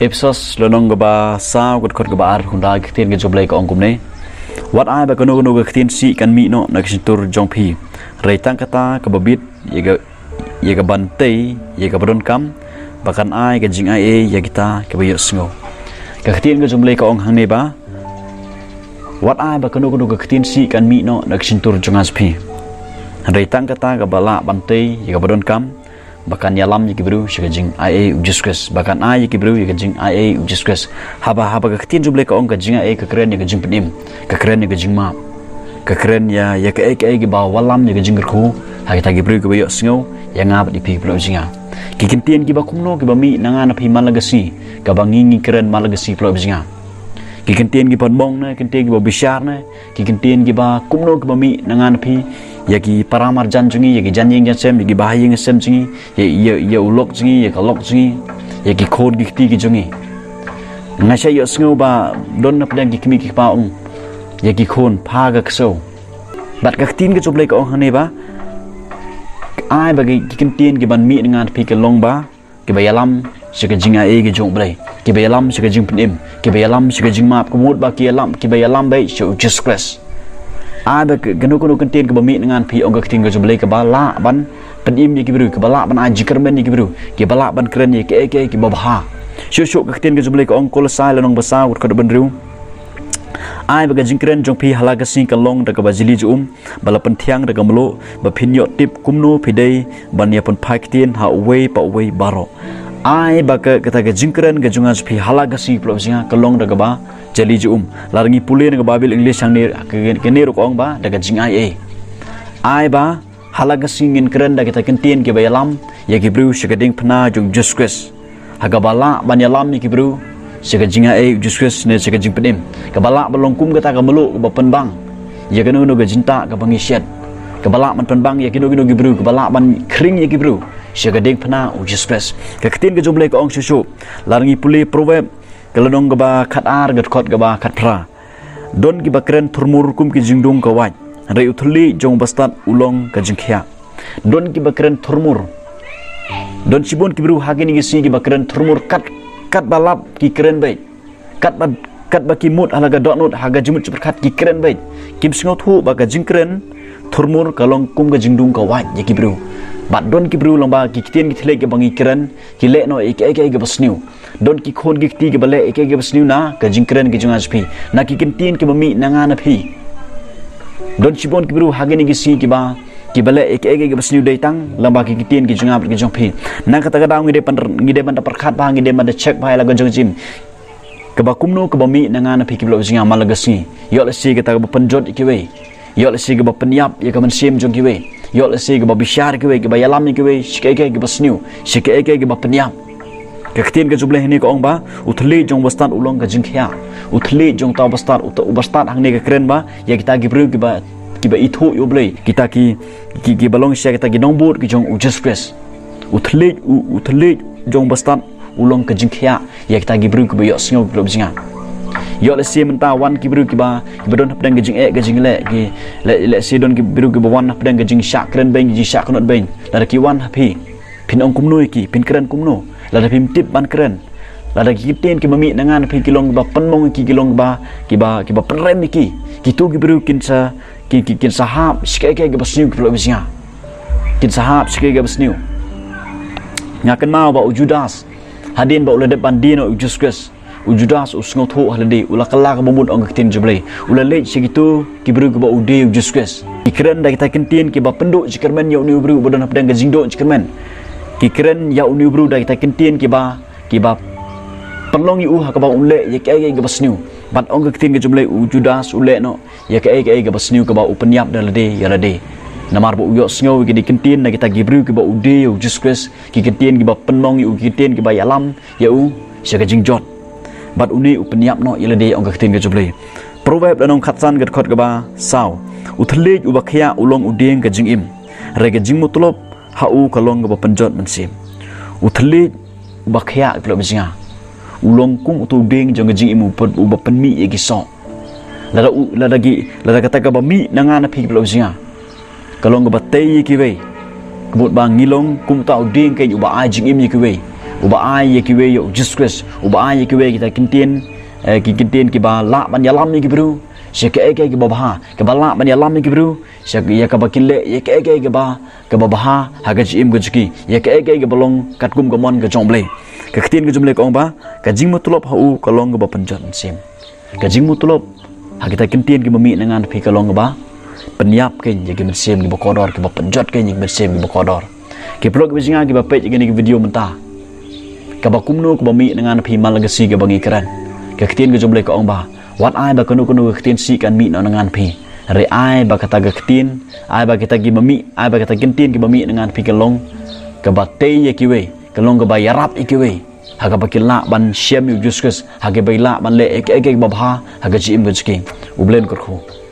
Ipsos lonong gaba sao kot gaba ar hunda kitin ke joblai ko ongkum ne wat ai ba kono kono kitin si kan mi no nak sintur jongpi reitang kata ke babit ye ga bantai ye ga bron kam bahkan ai ke jing ai ya kita ke bayo sngo ke kitin ke joblai ko ong hang ne ba wat ai ba kono kono kitin si kan mi no nak sintur jongas pi reitang kata ke bala bantai ye ga bron kam bahkan yalam yaki bro shigajing ai ujiskus bahkan ai yaki bro yagajing ai ujiskus haba ketin juble ka ong kajing ai kekeren yagajing penim kekeren yagajing ma kekeren ya ke ai ba walam yagajing gerku hagi tagi bro ke bayo sngo yang ngap di pi bro jinga kikintian ki ba kumno ki ba mi nangan pi malagasi ka bangingi keren malagasi bro jinga kikintian ki podbong na kintian ki ba bishar na kikintian ki ba kumno ki ba mi nangan pi yaki paramar jan jungi yaki janjing jasem yaki bahaying sem jungi ya ulok jungi ya kalok jungi yaki khod gikti ki jungi ngasya yo sngo ba don na pedang ki kimi ki paung yaki khon pha ga kso bat ka tin ke joblai ka ong hane ba ai ba ki kintin ki ban mi dengan pi ke long ba ki ba yalam sika jinga e ki jong blai ki ba yalam sika jing penim ki ba yalam sika jing map kumut ba ki yalam bai so just class ada genu kentin ke bami dengan pi ong ketin ke joblai ke bala ban penim ye ki bru ke bala ban aji kermen ye ki bru ke bala ban keren ye ke babha syuk ketin ke joblai ke ong kolsai lanong basa ut ka benru ai ba gajing keren jong pi halaga sing ka long da ka bajili jum bala penthiang da ka mlo ba phinyo tip kumno pidei ban ye pon phaktin ha we pa we baro ai ba ka kata gajing keren gajunga pi halaga sing plo singa ka long da ka ba jali jum larangi pule nga babil english sang ne kene ro ong ba daga jing ai ba halaga singin keren da kita kentin ke bayalam ya ki bru shigading phna jung jusques haga bala banyalam ni ki bru shiga jing jusques ne shiga jing pedim ka bala balongkum kata ka melu ba penbang ya kanu no ga jinta ka bangishet ka bala man penbang ya kinu ki bru ka bala ban kring ya ki bru shigading phna jusques ka ketin ke joblai ka ong shushu larangi pule proverb kelenong gaba kat ar gat kot gaba kat pra don ki bakren thurmur kum ki jingdung ka waj rei uthli jong bastat ulong ka jingkhya don ki bakren thurmur don sibon ki bru hagini gi si ki bakren thurmur kat balap ki keren bai kat ba ki mut halaga donut haga jimut kat ki keren bai kim singo thu ba ka jingkren thurmur kalong kum ka jingdung ka waj ye ki bru bat don ki bru lomba ki kitien ki thle ki bangi keren ki le no ek ge basniu don ki khon gikti ke bale ek basniu na ka jingkren ki jungas phi na ki kintin ki bami nanga na phi don chibon ki bru hageni ki si ki ba ki bale ek basniu dei tang lamba ki kitin ki jungap ki jong phi na kata kada ngide ban perkhat ba ngide ban check ba la gonjong jim ke ba kumno ke bami nanga na phi ki blo jinga malagasi yo la si kata ba penjot ki we yo la si ke ba penyap ya ka mensim jong ki we yo la si ke ba bishar ki we ke ba yalam ki we shike ke basniu shike ke ba penyap ketin ke joblai ni ko ong ba uthli jong bastan ulong ka jingkhya uthli jong ta bastan ubastan hang ne ka keren ba ya kita gibru ki ba ithu yoblai kita ki balong sya kita ki nongbut ki jong ujuspress uthli jong bastan ulong ka jingkhya ya kita gibru ki ba yo singo bro jinga yo le si menta wan ki bru ki ba don pedang ka jing ka jing le ki le si don ki bru ki ba wan pedang ka jing syak keren beng ji syak knot beng la ki wan hapi pin ong kumno ki pin keren kumno lada pim tip ban keren lada kitin ki mami dengan pi kilong ba penmong ki kilong ba ki ba penrem ki tu ki bru kin sahab sike ke basniu ki lo bisnya kin sahab sike ke basniu ngaken mau ba ujudas hadin ba ulade bandino ujuskus ujudas usngo thu halade ula kala ka bumud ong kitin jublai ula le sigitu ki bru ki ba ude ujuskus ki keren da kita kintin ki ba penduk jikermen yo ni bru bodon pedang gajingdo jikermen ki keren ya uni bru da kita kintin ki ba penlong yu ha ka ba ule ya ke ga basniu bat ong ka kitin ke jumlai ujudas ule no ya ke ga basniu ka ba upenyap da lade ya lade namar bu yo sngo ki di kintin na kita gibru ki ba ude yu jusques ki kintin ki ba penlong yu kintin ki ba yalam ya u sya ka jingjot bat uni upenyap no ya lade ong ka kitin ke jumlai proverb danong khatsan gat khot ka ba saw uthli u bakhya ulong udeng ka jingim re ka jingmutlop hau kalong ba penjot mensim uthli bakhya plo bijinga ulong kum utu ding jong jing imu pod u ba penmi ye giso lada kata ka ba mi nanga na phi plo bijinga kalong ba tei ki we kebut bang ngilong kum tau ding ke u ba ajing im ye ki we uba ai ye kiwe yo Jesus uba ai ye kiwe kita kintin ki ba la ban yalam ni kibru syaka ke ba ke ba la ban yalam ni kibru syaka ya ka ba kille ye ke ba ha ga jim gujki ye ke balong kat kum gamon ga jomble ka ktin ga jomble ko ba ka jing mutulop hu ka long ga ba penjot sim ka jing mutulop ha kita kintin ki mami dengan phi ka long ga ba penyap ke ye ki sim ki ba kodor ki ba penjot ke ye ki sim ki ba kodor ki plog bi jinga ki ba page ni video mentah ka ba kumno ka ba mi dengan phi mal ga si ga bangi kran ka ktin ga jomble ko ba wat ai ba kunu ga ktin si kan mi no dengan phi re ai ba kata ga ktin ai ba kita gi mami ai ba kita kintin ki mami dengan phi ka long ka ba te ye ki we ka long ga ba yarap ikiwe ha ga ba kilna ban siam yu juskus ha ga ba la ban le ek ba ha ga ji im ga ski ublen ko khu